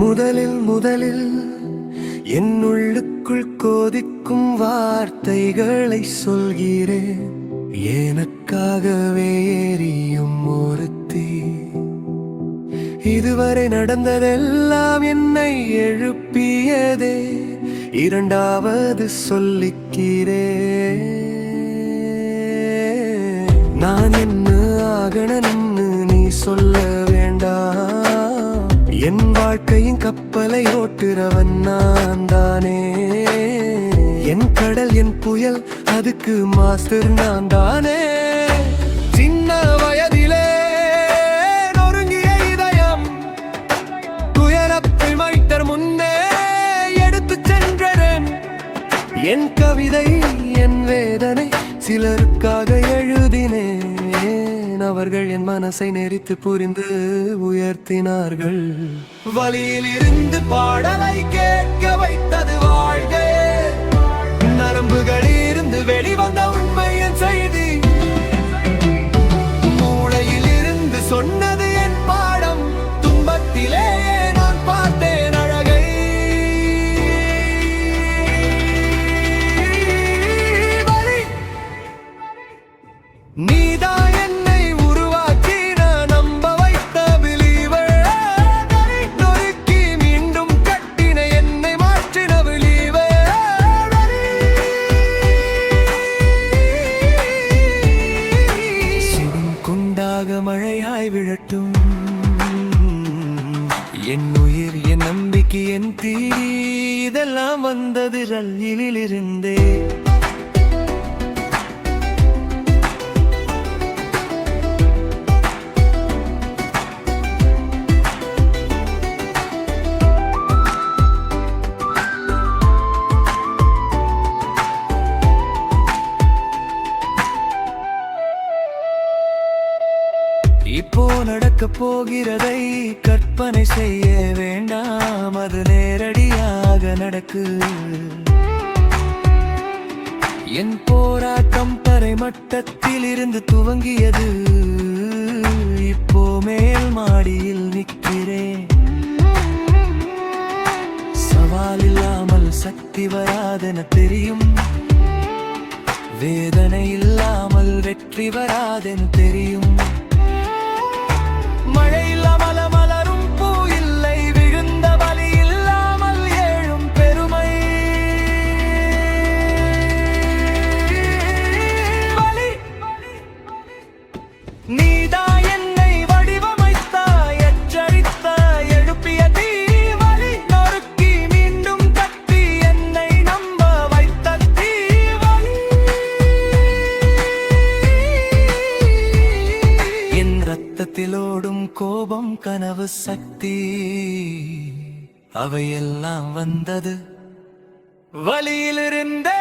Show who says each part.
Speaker 1: முதலில் என் உள்ளுக்குள் கோதிக்கும் வார்த்தைகளை சொல்கிறேன். எனக்காகவே எரியும் ஒருத்தி. இதுவரை நடந்ததெல்லாம் என்னை எழுப்பியதே. இரண்டாவது சொல்லிக்கிறேன். நான் என்ன ஆகணும்னு நீ சொல்ல வேண்டாம். என் வாழ்க்கையின் கப்பலை ஓட்டுறவன் நான் தானே. என் கடல் என் புயல் அதுக்கு மாஸ்டர் நான் தானே. சின்ன வயதிலே நொறுங்கிய இதயம் துயரத்தில் மைத்தர் முன்னே எடுத்து சென்றேன். என் கவிதை என் வேதனை சிலருக்காக எழுதினேன். அவர்கள் என் மனசை நெறித்து புரிந்து உயர்த்தினார்கள். வழியில் இருந்து பாடலை கேட்க வைத்தது வாழ்க்கை. நரம்புகளில் இருந்து வெளிவந்த உண்மையின் செய்தி. மூளையில் இருந்து சொன்னது என் பாடம். துன்பத்திலே நான் பார்த்தேன் அழகை. நீதான் மழையாய் விழட்டும் என் உயிர் என் நம்பிக்கை என் தீ. இதெல்லாம் வந்தது ரயிலிலிருந்தே. இப்போ நடக்க போகிறதை கற்பனை செய்ய வேண்டாம். அது நேரடியாக நடக்கு. என் போராட்டம் தரை மட்டத்தில் இருந்து துவங்கியது. இப்போ மேல் மாடியில் நிற்கிறேன். சவால் இல்லாமல் சக்தி வராதென தெரியும். வேதனை இல்லாமல் வெற்றி வராதென தெரியும். மழை இல்லாமல் மலரும் பூ இல்லை. விழுந்த வலி இல்லாமல் ஏழும் பெருமை. வலி நீதான் என்னை வடிவமைத்தாய். எச்சரித்தாய் எழுப்பிய தீ. வலி நொறுக்கி மீண்டும் கட்டி என்னை நம்ப வைத்த தீ. வலி என் ரத்தத்திலோடும் கோபம் கனவு சக்தி. அவையெல்லாம் வந்தது வழியிலிருந்தே.